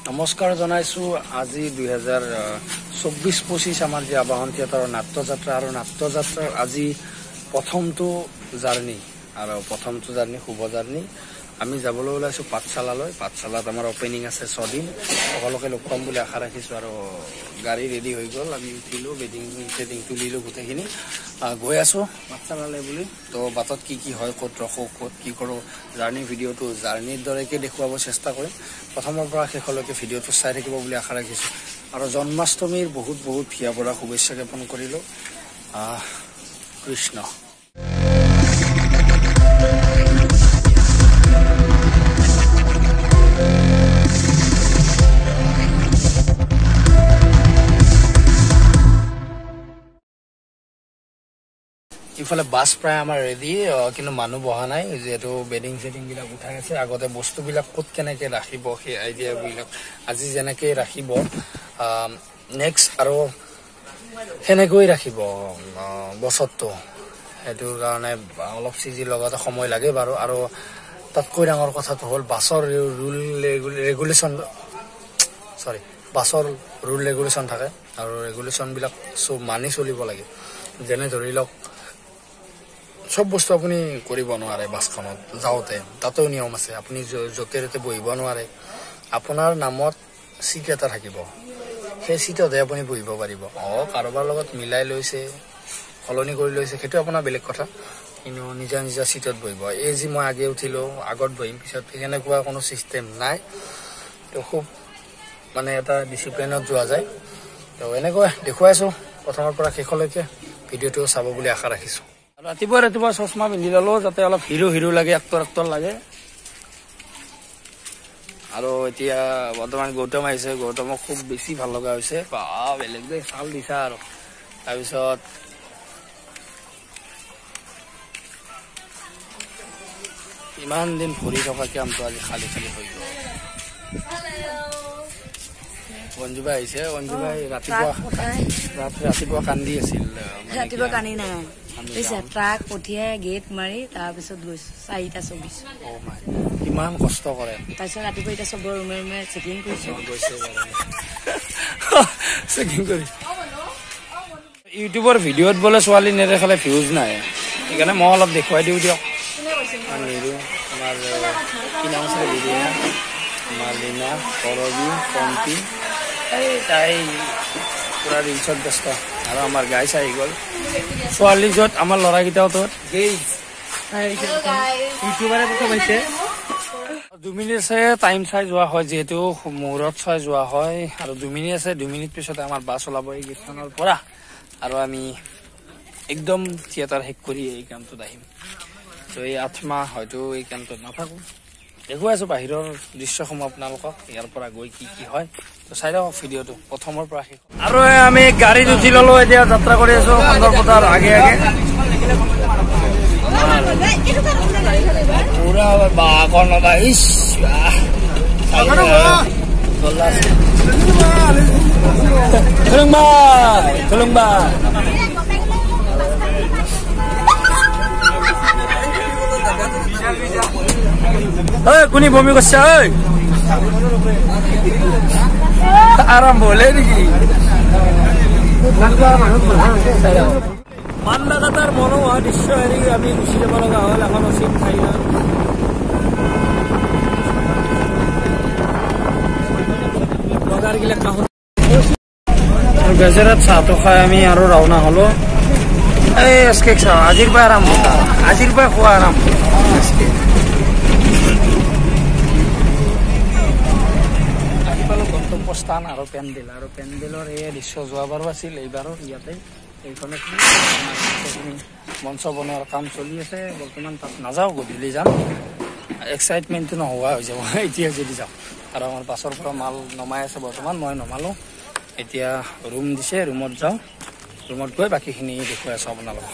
নমস্কাৰ জনাইছো আজি 2024-25 আমাৰ যে আবাহন থিয়েটাৰৰ নাট্যযাত্ৰা আৰু নাট্যযাত্ৰাৰ আজি প্ৰথমটো জাৰ্নি শুভ জাৰ্নি আমি যাবলৈ ওলাইছো পাঠশালাত আমাৰ ওপেনিং আছে 6 দিন সকলোকে লগ পাম বুলি আশা ৰাখিছো আৰু গাড়ী ৰেডি হৈ গল আমি উঠিলো বেডিং তুলিলো গোটেইখিনি গৈ আছো পাঠশালালৈ বুলি তো বাটত কি হয় ক'ত ৰখো ক'ত কি কৰো জাৰ্নিৰ দৰেকে দেখুৱাব চেষ্টা কৰিম প্ৰথমৰ পৰা শেষলৈকে ভিডিঅ'টো চাই থাকিব বুলি আশা ৰাখিছো আৰু জন্মাষ্টমীৰ বহুত ভিয়া পৰা শুভেচ্ছা জ্ঞাপন কৰিলো কৃষ্ণ ইফালে বাস প্ৰায় আমাৰ ৰেডি কিন্তু মানুহ বহা নাই যেহেতু বেডিং বিলাক উঠাই আছে আগতে বস্তুবিলাক ক'ত কেনেকে ৰাখিব সেই আইডিয়াবিলাক আজি যেনেকে ৰাখিব নেক্সট আৰু সেনেকৈ ৰাখিব বছৰটো সেইটো কাৰণে অলপ চিজিৰ লগতে সময় লাগে বাৰু আৰু তাতকৈ ডাঙৰ কথাটো হ'ল বাছৰ ৰুল ৰেগুলেশ্যন থাকে আৰু ৰেগুলেশ্যনবিলাক চব মানি চলিব লাগে যেনে ধৰি লওক সব বস্তু আপুনি কৰিব নোৱাৰে বাছখনত যাওঁতে তাতেও নিয়ম আছে আপুনি য'তে ত'তে বহিব নোৱাৰে আপোনাৰ নামত সিট এটা থাকিব সেই সিটতে আপুনি বহিব পাৰিব কাৰোবাৰ লগত মিলাই লৈছে সলনি কৰি লৈছে সেইটো আপোনাৰ বেলেগ কথা কিন্তু নিজা সিটত বহিব এই যে মই আগে উঠিলো আগত বহিম পিছত এনেকুৱা কোনো সিস্টেম নাই তো খুব মানে এটা ডিসিপ্লিনত যোৱা যায় তো এনেকৈ দেখুৱাইছো প্ৰথমৰ পৰা শেষলৈকে ভিডিঅ'টো চাব বুলি আশা ৰাখিছো ৰাতিপুৱা চশমা পিন্ধি ললো যাতে অলপ হিৰো লাগে এক্টৰ লাগে আৰু এতিয়া বৰ্তমান গৌতম আহিছে গৌতমক খুব বেছি ভাল লগা হৈছে বেলেগ চাল দিছা আৰু তাৰপিছত ইমান দিন ভৰি থকা কামটো আজি খালি হৈ গ'ল অঞ্জুবাই আহিছে অঞ্জুবাই ৰাতিপুৱা কান্দি আছিল ৰাতিপুৱা কান্দি নাই ট্ৰাক পঠিয়াই গেট মাৰি তাৰপিছত গৈছো 4:24 ইমান কষ্ট কৰে তাৰপিছত ৰাতিপুৱা এতিয়া চবৰ ৰুমে চেকিং কৰিছো ইউটিউবৰ ভিডিঅ'ত বোলে ছোৱালী নেদেখালে ভিউজ নাই সেইকাৰণে মই অলপ দেখুৱাই দিওঁ দিয়ক আমাৰ কি নাম আছে মালিনা কৰবী পম্পী তাই পুৰা ৰিলচত ব্যস্ত আৰু আমাৰ গাইছ আহি গ'ল ছোৱালী য'ত আমাৰ ল'ৰাকেইটাও তত 2 মিনিট টাইম চাই যোৱা হয় যিহেতু মূৰত চাই যোৱা হয় আৰু 2 মিনিট আছে 2 মিনিট পিছতে আমাৰ বাছ ওলাব এই গেটখনৰ পৰা আৰু আমি একদম থিয়েটাৰ শেষ কৰি এই কামটোত আহিম তো এই 8 মাহ হয়তো এই কামটোত নাথাকো দেখুৱাই আছো বাহিৰৰ দৃশ্যসমূহ আপোনালোকক ইয়াৰ পৰা গৈ কি হয় তো চাই লওক ভিডিঅ'টো প্ৰথমৰ পৰা শেষ আৰু আমি গাড়ীত উঠি ললো এতিয়া যাত্ৰা কৰি আছো সুন্দৰপথাৰ আগে পুৰা বাকনবা খুলুংবা কোনি বমি কৰছে আৰাম বলে নাকি পান্ডাঘাটাৰ মনোমোহা দৃশ্য হেৰি আমি গুচি যাব লগা হ'ল এখন অচিন ঠাই বজাৰগিলাক কাষত বেজেৰাত চাহটো খাই আমি আৰু ৰাওনা হলো এই এছকেক চাহ আজিৰ পৰা আৰম্ভ খোৱা আৰম্ভ গন্তব্যস্থান আৰু পেণ্ডেলৰ এই দৃশ্য যোৱাবাৰো আছিল এইবাৰো ইয়াতে এইখনে মঞ্চ বনোৱাৰ কাম চলি আছে বৰ্তমান তাত নাযাওঁ গধূলি যাম এক্সাইটমেণ্টটো নোহোৱা হৈ যাব এতিয়া যদি যাওঁ আৰু আমাৰ বাছৰ পৰা মাল নমাই আছে বৰ্তমান মই নমালো এতিয়া ৰুম দিছে ৰুমত যাওঁ ৰুমত গৈ বাকীখিনি দেখুৱাই আছোঁ আপোনালোকক